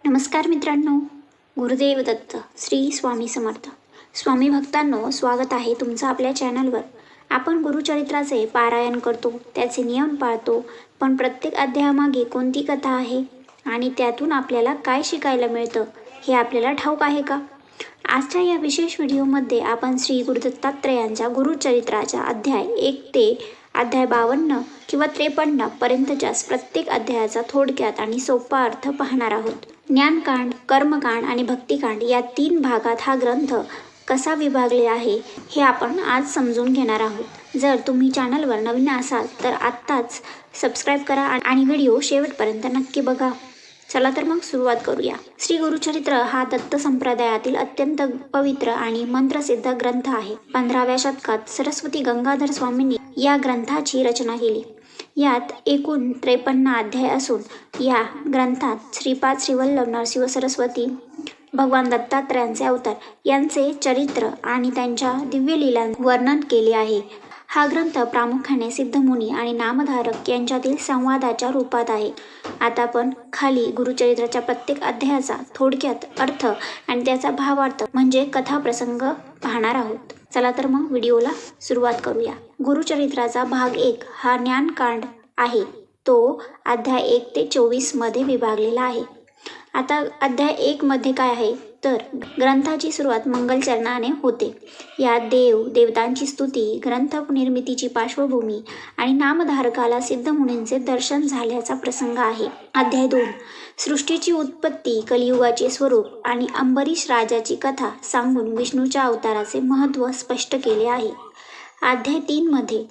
नमस्कार मित्रांनो, गुरुदेव दत्त, श्री स्वामी समर्थ. स्वामी भक्तांनो, स्वागत आहे तुमचं आपल्या चॅनलवर. आपण गुरुचरित्राचे पारायण करतो, त्याचे नियम पाळतो, पण प्रत्येक अध्यायामागे कोणती कथा आहे आणि त्यातून आपल्याला काय शिकायला मिळतं हे आपल्याला ठाऊक आहे का? आजच्या या विशेष व्हिडिओमध्ये आपण श्री गुरुदत्तात्रेयांच्या गुरुचरित्राच्या अध्याय 1 ते अध्याय 52 किंवा 53 पर्यंतच्या प्रत्येक अध्यायाचा थोडक्यात आणि सोपा अर्थ पाहणार आहोत. ज्ञानकांड, कर्मकांड आणि भक्तिकांड या 3 भागात हा ग्रंथ कसा विभागले आहे हे आपण आज समजून घेणार आहोत. जर तुम्ही चॅनलवर नवीन असाल तर आत्ताच सबस्क्राईब करा आणि व्हिडिओ शेवटपर्यंत नक्की बघा. चला तर मग सुरुवात करूया. श्री गुरुचरित्र हा दत्त संप्रदायातील अत्यंत पवित्र आणि मंत्रसिद्ध ग्रंथ आहे. 15व्या शतकात सरस्वती गंगाधर स्वामींनी या ग्रंथाची रचना केली. यात एकूण 53 अध्याय असून या ग्रंथात श्रीपाद श्रीवल्लभ नरसिंह सरस्वती, भगवान दत्तात्रेयांचे अवतार यांचे चरित्र आणि त्यांच्या दिव्यलीलांचे वर्णन केले आहे. हा ग्रंथ प्रामुख्याने सिद्धमुनी आणि नामधारक यांच्यातील संवादाच्या रूपात आहे. आता आपण खाली गुरुचरित्राच्या प्रत्येक अध्यायाचा थोडक्यात अर्थ आणि त्याचा भावार्थ म्हणजे कथाप्रसंग पाहणार आहोत. चला तर मग व्हिडिओला सुरुवात करूया. गुरुचरित्राचा भाग 1 हा ज्ञानकांड आहे. तो अध्याय 1 ते 24 मध्ये विभागलेला आहे. आता अध्याय 1 मध्ये काय आहे तर ग्रंथाची सुरुवात मंगलचरणाने होते. यात देवतांची स्तुती, ग्रंथ निर्मितीची पार्श्वभूमी आणि नामधारकाला सिद्धमुनींचे दर्शन झाल्याचा प्रसंग आहे. अध्याय 2 सृष्टीची उत्पत्ती, कलियुगाचे स्वरूप आणि अंबरीश राजाची कथा सांगून विष्णूच्या अवताराचे महत्त्व स्पष्ट केले आहे. अध्याय 3 मध्ये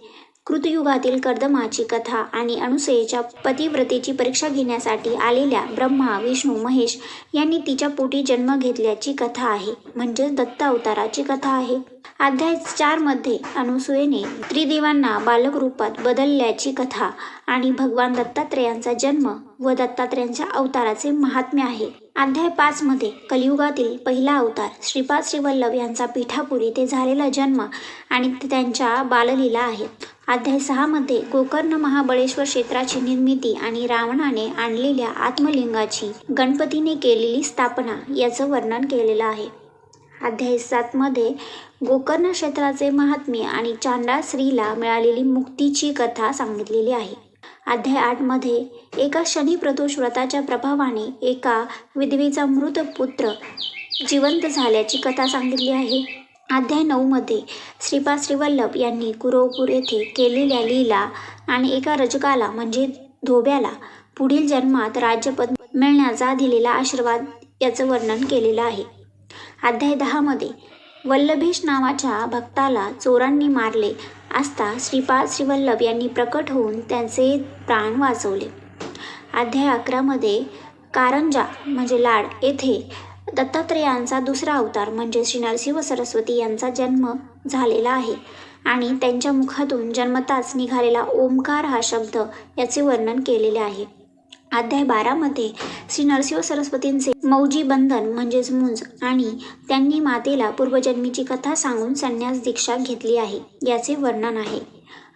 कृतयुगातील कर्दमाची कथा आणि अनुसयेच्या पतिव्रतेची परीक्षा घेण्यासाठी आलेल्या ब्रह्मा, विष्णू, महेश यांनी तिच्या पोटी जन्म घेतल्याची कथा आहे, म्हणजे दत्त अवताराची कथा आहे. अध्याय 4 मध्ये अनुसूयेने त्रिदेवांना बालक रूपात बदलल्याची कथा आणि भगवान दत्तात्रेयांचा जन्म व दत्तात्रेयांच्या अवताराचे महात्म्य आहे. अध्याय 5 मध्ये कलियुगातील पहिला अवतार श्रीपाद श्रीवल्लभ यांचा पीठापूर येथे झालेला जन्म आणि त्यांच्या बाललीला आहे. अध्याय 6 मध्ये गोकर्ण महाबळेश्वर क्षेत्राची निर्मिती आणि रावणाने आणलेल्या आत्मलिंगाची गणपतीने केलेली स्थापना याचं वर्णन केलेलं आहे. अध्याय 7 मध्ये गोकर्ण क्षेत्राचे महात्म्य आणि चांडाळ स्त्रीला मिळालेली मुक्तीची कथा सांगितलेली आहे. अध्याय 8 मध्ये एका शनी प्रदोष व्रताच्या प्रभावाने एका विधवेचा मृत पुत्र जिवंत झाल्याची कथा सांगितली आहे. अध्याय 9 मध्ये श्रीपाद श्रीवल्लभ यांनी कुरवपूर येथे केलेल्या लीला आणि एका रजकाला म्हणजे धोब्याला पुढील जन्मात राज्यपद मिळण्याचा दिलेला आशीर्वाद याचं वर्णन केलेलं आहे. अध्याय 10 मध्ये वल्लभेश नावाच्या भक्ताला चोरांनी मारले असता श्रीपाद श्रीवल्लभ यांनी प्रकट होऊन त्यांचे प्राण वाचवले. अध्याय 11 मध्ये कारंजा म्हणजे लाड येथे दत्तात्रेयांचा दुसरा अवतार म्हणजे श्री नरसिंह सरस्वती यांचा जन्म झालेला आहे आणि त्यांच्या मुखातून जन्मताच निघालेला ओंकार हा शब्द याचे वर्णन केलेले आहे. अध्याय 12 मध्ये श्री नरसिंह सरस्वतींचे मौजी बंधन म्हणजेच मुंज आणि त्यांनी मातेला पूर्वजन्मीची कथा सांगून संन्यास दीक्षा घेतली आहे याचे वर्णन आहे.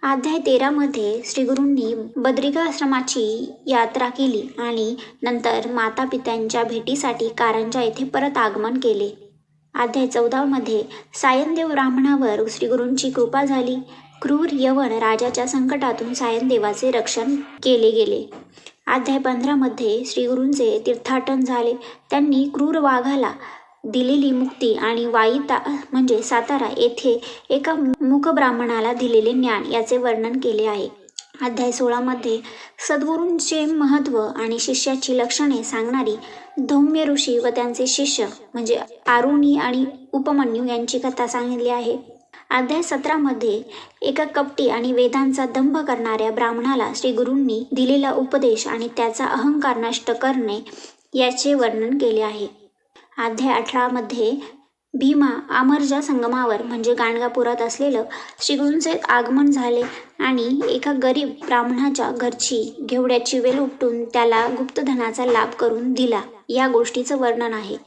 अध्याय 13 मध्ये श्रीगुरूंनी बद्रिकाश्रमाची यात्रा केली आणि नंतर माता पित्यांच्या भेटीसाठी कारंजा येथे परत आगमन केले. अध्याय 14 मध्ये सायनदेव ब्राह्मणावर श्रीगुरूंची कृपा झाली. क्रूर यवन राजाच्या संकटातून सायनदेवाचे रक्षण केले गेले. अध्याय 15 मध्ये श्रीगुरूंचे तीर्थाटन झाले. त्यांनी क्रूर वाघाला दिलेली मुक्ती आणि वाईता म्हणजे सातारा येथे एका मूक ब्राह्मणाला दिलेले ज्ञान याचे वर्णन केले आहे. अध्याय 16 मध्ये सद्गुरूंचे महत्त्व आणि शिष्याची लक्षणे सांगणारी धौम्य ऋषी व त्यांचे शिष्य म्हणजे आरुणी आणि उपमन्यू यांची कथा सांगितली आहे. अध्याय 17 मध्ये एका कपटी आणि वेदांचा दंभ करणाऱ्या ब्राह्मणाला श्रीगुरूंनी दिलेला उपदेश आणि त्याचा अहंकार नष्ट करणे याचे वर्णन केले आहे. अध्याय 18 मध्ये भीमा आमरजा संगमावर म्हणजे गाणगापुरात असलेलं श्रीगुरूंचे आगमन झाले आणि एका गरीब ब्राह्मणाच्या घरची घेवड्याची वेल उपटून त्याला गुप्तधनाचा लाभ करून दिला या गोष्टीचं वर्णन आहे.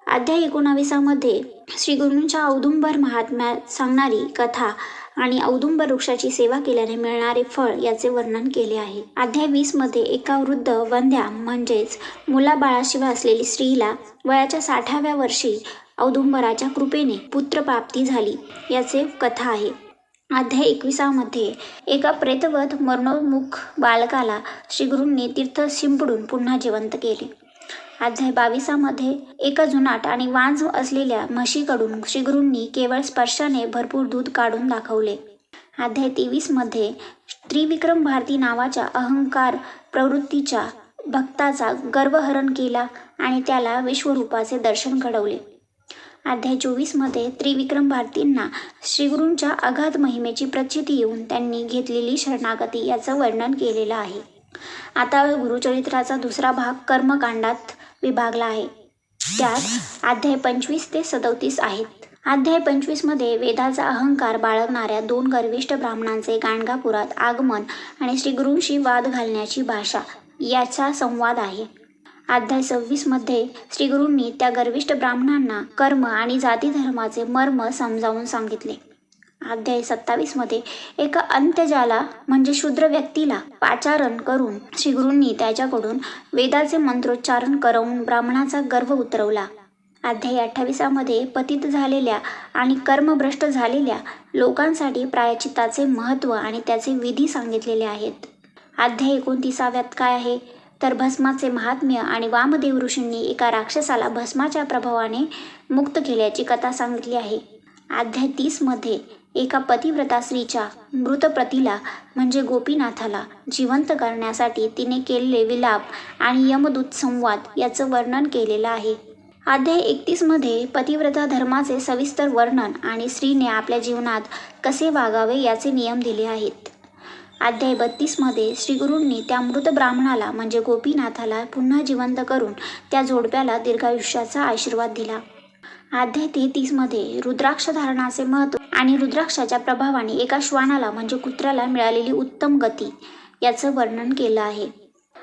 अध्याय 19 मध्ये श्रीगुरूंच्या औदुंबर महात्म्या सांगणारी कथा आणि औदुंबर वृक्षाची सेवा केल्याने मिळणारे फळ याचे वर्णन केले आहे. अध्याय 20 मध्ये एका वृद्ध वंध्या म्हणजेच मुलाबाळाशिवाय असलेली स्त्रीला वयाच्या 60व्या वर्षी औदुंबराच्या कृपेने पुत्रप्राप्ती झाली याचे कथा आहे. अध्याय 21 मध्ये एका प्रेतवध मरणोन्मुख बालकाला श्रीगुरूंनी तीर्थ शिंपडून पुन्हा जिवंत केले. अध्याय 22 मध्ये एका जुनाट आणि वांज असलेल्या म्हशीकडून श्रीगुरूंनी केवळ स्पर्शाने भरपूर दूध काढून दाखवले. अध्याय 23 मध्ये त्रिविक्रम भारती नावाच्या अहंकार प्रवृत्तीच्या भक्ताचा गर्वहरण केला आणि त्याला विश्वरूपाचे दर्शन घडवले. अध्याय 24 मध्ये त्रिविक्रम भारतींना श्रीगुरूंच्या अगाध महिमेची प्रचिती येऊन त्यांनी घेतलेली शरणागती याचं वर्णन केलेलं आहे. आता गुरुचरित्राचा दुसरा भाग कर्मकांडात विभागला आहे. त्यात अध्याय 25 ते 37 आहेत. अध्याय 25 मध्ये वेदाचा अहंकार बाळगणाऱ्या 2 गर्विष्ठ ब्राह्मणांचे गाणगापुरात आगमन आणि श्रीगुरूंशी वाद घालण्याची भाषा याचा संवाद आहे. अध्याय 26 मध्ये श्रीगुरूंनी त्या गर्विष्ठ ब्राह्मणांना कर्म आणि जाती धर्माचे मर्म समजावून सांगितले. अध्याय 27 मध्ये एका अंत्यजाला म्हणजे शूद्र व्यक्तीला पाचारण करून श्रीगुरूंनी त्याच्याकडून वेदाचे मंत्रोच्चारण करवून ब्राह्मणाचा गर्व उतरवला. अध्याय 28 मध्ये पतित झालेल्या आणि कर्मभ्रष्ट झालेल्या लोकांसाठी प्रायश्चित्ताचे महत्त्व आणि त्याचे विधी सांगितलेले आहेत. अध्याय 29 काय आहे तर भस्माचे महात्म्य आणि वामदेव ऋषींनी एका राक्षसाला भस्माच्या प्रभावाने मुक्त केल्याची कथा सांगितली आहे. अध्याय 30 मध्ये एका पतिव्रता स्त्रीच्या मृतप्रतीला म्हणजे गोपीनाथाला जिवंत करण्यासाठी तिने केलेले विलाप आणि यमदूत संवाद याचं वर्णन केलेलं आहे. अध्याय 31 मध्ये पतिव्रता धर्माचे सविस्तर वर्णन आणि स्त्रीने आपल्या जीवनात कसे वागावे याचे नियम दिले आहेत. अध्याय 32 मध्ये श्रीगुरूंनी त्या मृत ब्राह्मणाला म्हणजे गोपीनाथाला पुन्हा जिवंत करून त्या जोडप्याला दीर्घायुष्याचा आशीर्वाद दिला. अध्याय 33 मध्ये रुद्राक्ष धारणाचे महत्त्व आणि रुद्राक्षाच्या प्रभावाने एका श्वानाला म्हणजे कुत्र्याला मिळालेली उत्तम गती याचं वर्णन केलं आहे.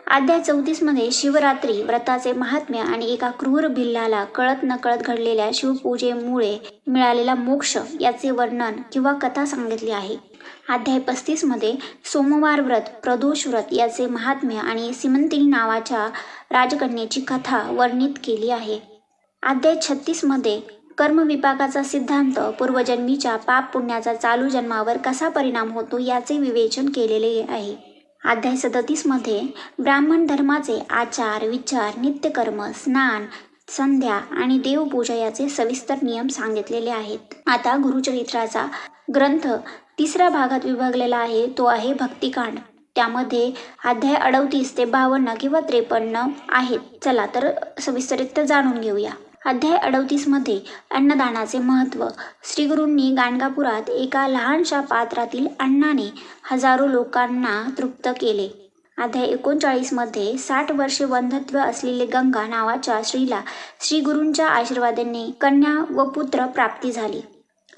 अध्याय 34 मध्ये शिवरात्री व्रताचे महात्म्य आणि एका क्रूर भिल्लाला कळत नकळत घडलेल्या शिवपूजेमुळे मिळालेला मोक्ष याचे वर्णन किंवा कथा सांगितली आहे. अध्याय 35 मध्ये सोमवार व्रत प्रदोष व्रत याचे महात्म्य आणि सीमंतिनी नावाच्या राजकन्येची कथा वर्णित केली आहे. अध्याय 36 मध्ये कर्मविपाकाचा सिद्धांत पूर्वजन्मीच्या पाप पुण्याचा चालू जन्मावर कसा परिणाम होतो याचे विवेचन केलेले आहे. अध्याय 37 मध्ये ब्राह्मण धर्माचे आचार विचार नित्यकर्म स्नान संध्या आणि देवपूजा याचे सविस्तर नियम सांगितलेले आहेत. आता गुरुचरित्राचा ग्रंथ 3ऱ्या भागात विभागलेला आहे. तो आहे भक्तिकांड. त्यामध्ये अध्याय 38 ते 52 किंवा 53 आहेत. चला तर सविस्तरित्या जाणून घेऊया. अध्याय 38 मध्ये अन्नदानाचे महत्त्व. श्रीगुरूंनी गाणगापुरात एका लहानशा पात्रातील अन्नाने हजारो लोकांना तृप्त केले. अध्याय 39 मध्ये 60 वर्षे वंध्यत्व असलेले गंगा नावाच्या स्त्रीला श्रीगुरूंच्या आशीर्वादाने कन्या व पुत्र प्राप्ती झाली.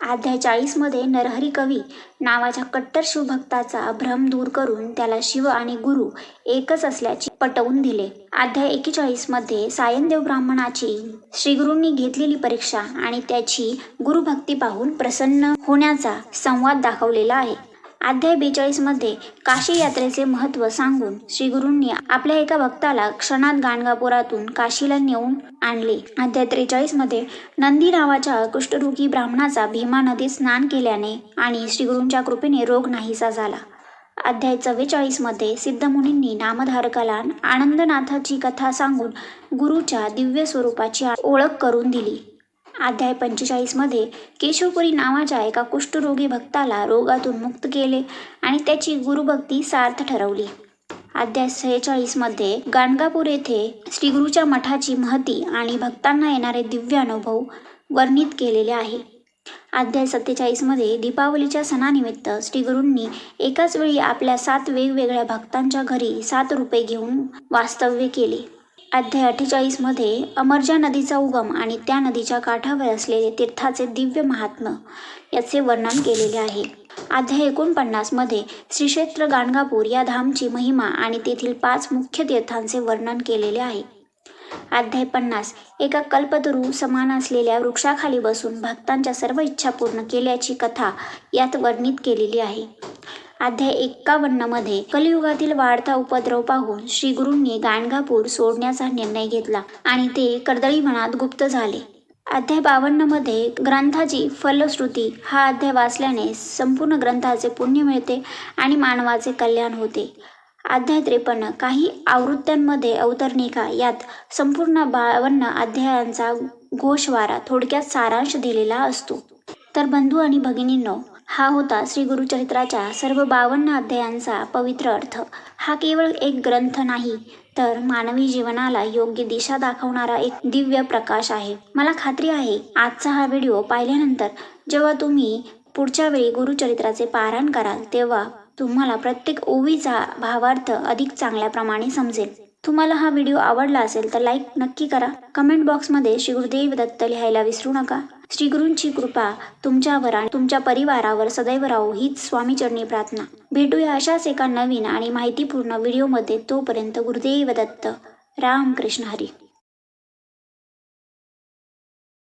अध्याय 40 मध्ये नरहरी कवी नावाच्या कट्टर शिवभक्ताचा भ्रम दूर करून त्याला शिव आणि गुरु एकच असल्याचे पटवून दिले. अध्याय 41 मध्ये सायनदेव ब्राह्मणाची श्रीगुरूंनी घेतलेली परीक्षा आणि त्याची गुरुभक्ती पाहून प्रसन्न होण्याचा संवाद दाखवलेला आहे. अध्याय 42 मध्ये काशी यात्रेचे महत्त्व सांगून श्रीगुरूंनी आपल्या एका भक्ताला क्षणात गाणगापुरातून काशीला नेऊन आणले. अध्याय 43 मध्ये नंदी नावाच्या कुष्ठरोगी ब्राह्मणाचा भीमा नदीत स्नान केल्याने आणि श्रीगुरूंच्या कृपेने रोग नाहीसा झाला. अध्याय 44 मध्ये सिद्धमुनींनी नामधारकाला आनंदनाथाची कथा सांगून गुरुच्या दिव्य स्वरूपाची ओळख करून दिली. अध्याय 45 मध्ये केशवपुरी नावाच्या एका कुष्ठरोगी भक्ताला रोगातून मुक्त केले आणि त्याची गुरुभक्ती सार्थ ठरवली. अध्याय 46 मध्ये गाणगापूर येथे श्रीगुरूच्या मठाची महती आणि भक्तांना येणारे दिव्य अनुभव वर्णित केलेले आहे. अध्याय 47 मध्ये दीपावलीच्या सणानिमित्त श्रीगुरूंनी एकाच वेळी आपल्या 7 वेगवेगळ्या भक्तांच्या घरी 7 रूपे घेऊन वास्तव्य केले. अध्याय 48 मध्ये अमरजा नदीचा उगम आणि त्या नदीच्या काठावर असलेले तीर्थाचे दिव्य महात्म्य याचे वर्णन केलेले आहे. अध्याय 49 मध्ये श्री क्षेत्र गाणगापूर या धामची महिमा आणि तेथील 5 मुख्य तीर्थांचे वर्णन केलेले आहे. अध्याय 50. एका कल्पतरू समान असलेल्या वृक्षाखाली बसून भक्तांच्या सर्व इच्छा पूर्ण केल्याची कथा यात वर्णित केलेली आहे. अध्याय 51 मध्ये कलियुगातील वाढता उपद्रव पाहून श्री गुरूंनी गाणगापूर सोडण्याचा निर्णय घेतला आणि ते कर्दळीवनात गुप्त झाले. अध्याय 52 मध्ये ग्रंथाची फलश्रुती हा अध्याय वाचल्याने संपूर्ण ग्रंथाचे पुण्य मिळते आणि मानवाचे कल्याण होते. अध्याय 53. काही आवृत्त्यांमध्ये अवतरणिका यात संपूर्ण 52 अध्यायांचा गोषवारा थोडक्यात सारांश दिलेला असतो. तर बंधू आणि भगिनींनो, हा होता श्री गुरुचरित्राच्या सर्व 52 अध्यायांचा पवित्र अर्थ. हा केवळ एक ग्रंथ नाही तर मानवी जीवनाला योग्य दिशा दाखवणारा एक दिव्य प्रकाश आहे. मला खात्री आहे आजचा हा व्हिडिओ पाहिल्यानंतर जेव्हा तुम्ही पुढच्या वेळी गुरुचरित्राचे पारायण कराल तेव्हा तुम्हाला प्रत्येक ओवीचा भावार्थ अधिक चांगल्या प्रमाणे समजेल. तुम्हाला हा व्हिडिओ आवडला असेल तर लाईक नक्की करा. कमेंट बॉक्समध्ये श्री गुरुदेव दत्त लिहायला विसरू नका. श्री गुरूंची कृपा तुमच्यावर आणि तुमच्या परिवारावर सदैव राहो हीच स्वामीचरणी प्रार्थना. भेटूया अशाच एका नवीन आणि माहितीपूर्ण व्हिडिओमध्ये. तोपर्यंत गुरुदेव दत्त. रामकृष्ण हरी.